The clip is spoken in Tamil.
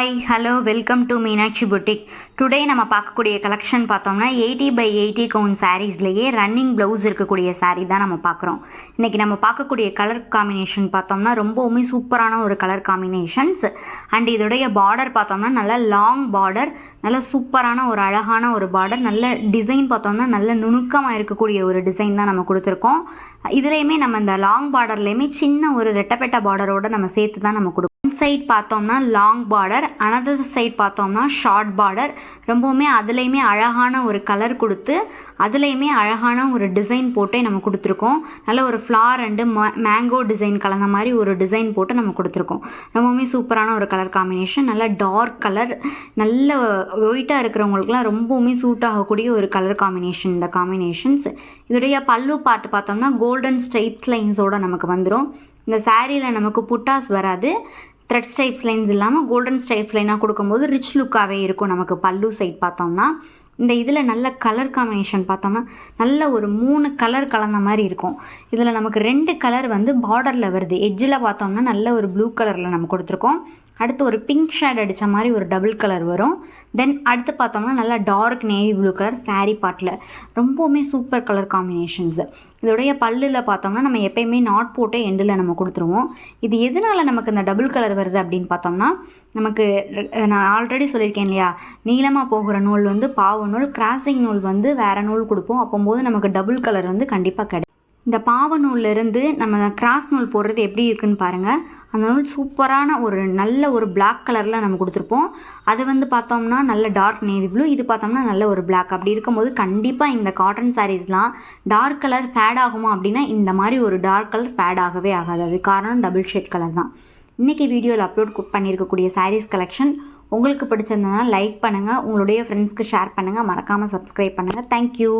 Hi hello welcome to Meenakshi boutique. Today நம்ம பார்க்கக்கூடிய கலெக்ஷன் பார்த்தோம்னா 80x80 கவுண்ட் சாரீஸ்லேயே ரன்னிங் ப்ளவுஸ் இருக்கக்கூடிய சாரீ தான் நம்ம பார்க்குறோம். இன்றைக்கி நம்ம பார்க்கக்கூடிய கலர் காம்பினேஷன் பார்த்தோம்னா ரொம்பவுமே சூப்பரான ஒரு கலர் காம்பினேஷன்ஸ். அண்ட் இதோடைய பார்டர் பார்த்தோம்னா நல்ல லாங் பார்டர், நல்ல சூப்பரான ஒரு அழகான ஒரு பார்டர், நல்ல டிசைன் பார்த்தோம்னா நல்ல நுணுக்கமாக இருக்கக்கூடிய ஒரு டிசைன் தான் நம்ம கொடுத்துருக்கோம். இதுலேயுமே நம்ம இந்த லாங் பார்டர்லேயுமே சின்ன ஒரு ரெட்டப்பெட்ட பார்டரோடு நம்ம சேர்த்து தான் நம்ம கொடுப்போம். சைட் பார்த்தோம்னா லாங் பார்டர், அனதர் சைட் பார்த்தோம்னா ஷார்ட் பார்டர். ரொம்பவுமே அதுலேயுமே அழகான ஒரு கலர் கொடுத்து அதுலேயுமே அழகான ஒரு டிசைன் போட்டே நம்ம கொடுத்துருக்கோம். நல்ல ஒரு ஃப்ளார் அண்டு மேங்கோ டிசைன் கலந்த மாதிரி ஒரு டிசைன் போட்டு நம்ம கொடுத்துருக்கோம். ரொம்பவுமே சூப்பரான ஒரு கலர் காம்பினேஷன், நல்ல டார்க் கலர், நல்ல ஒயிட்டாக இருக்கிறவங்களுக்குலாம் ரொம்பவுமே சூட் ஆகக்கூடிய ஒரு கலர் காம்பினேஷன் இந்த காம்பினேஷன்ஸ். இதோடைய பல்லு பார்ட் பார்த்தோம்னா கோல்டன் ஸ்ட்ரைப்ஸ் லைன்ஸோடு நமக்கு வந்துடும். இந்த சாரியில் நமக்கு புட்டாஸ் வராது, த்ரெட் ஸ்டைப்ஸ் லைன்ஸ் இல்லாமல் கோல்டன் ஸ்டைப்ஸ் லைனாக கொடுக்கும்போது ரிச் லுக்காகவே இருக்கும். நமக்கு பல்லு சைட் பார்த்தோம்னா இந்த இதில் நல்ல கலர் காம்பினேஷன் பார்த்தோம்னா நல்ல ஒரு 3 கலர் கலந்த மாதிரி இருக்கும். இதில் நமக்கு 2 கலர் வந்து பார்டரில் வருது. எட்ஜில் பார்த்தோம்னா நல்ல ஒரு ப்ளூ கலரில் நம்ம கொடுத்துருக்கோம். அடுத்து ஒரு பிங்க் ஷேட் அடித்த மாதிரி ஒரு டபுள் கலர் வரும். தென் அடுத்து பார்த்தோம்னா நல்லா dark navy blue colour sari பார்ட்டில் ரொம்பவுமே சூப்பர் கலர் காம்பினேஷன்ஸ். இதோடைய பல்லில் பார்த்தோம்னா நம்ம எப்பயுமே நாட் போட்டு எண்டில் நம்ம கொடுத்துருவோம். இது எதனால் நமக்கு இந்த டபுள் கலர் வருது அப்படின்னு பார்த்தோம்னா, நமக்கு நான் ஆல்ரெடி சொல்லியிருக்கேன் இல்லையா, நீளமாக போகிற நூல் வந்து பாவு நூல், கிராசிங் நூல் வந்து வேறு நூல் கொடுப்போம். அப்போம்போது நமக்கு டபுள் கலர் வந்து கண்டிப்பாக கிடைக்கும். இந்த பாவ நூல்லேருந்து நம்ம கிராஸ் நூல் போடுறது எப்படி இருக்குன்னு பாருங்கள். அந்த நூல் சூப்பரான ஒரு நல்ல ஒரு பிளாக் கலரில் நம்ம கொடுத்துருப்போம். அது வந்து பார்த்தோம்னா நல்ல டார்க் நேவி ப்ளூ, இது பார்த்தோம்னா நல்ல ஒரு பிளாக். அப்படி இருக்கும்போது கண்டிப்பாக இந்த காட்டன் சாரீஸ்லாம் டார்க் கலர் ஃபேட் ஆகுமா அப்படின்னா இந்த மாதிரி ஒரு டார்க் கலர் ஃபேட் ஆகவே ஆகாது. அது காரணம் டபுள் ஷேட் கலர் தான். இன்றைக்கி வீடியோவில் அப்லோட் பண்ணியிருக்கக்கூடிய சாரீஸ் கலெக்ஷன் உங்களுக்கு பிடிச்சிருந்ததுன்னா லைக் பண்ணுங்கள், உங்களுடைய ஃப்ரெண்ட்ஸ்க்கு ஷேர் பண்ணுங்கள், மறக்காமல் சப்ஸ்கிரைப் பண்ணுங்கள். தேங்க்யூ.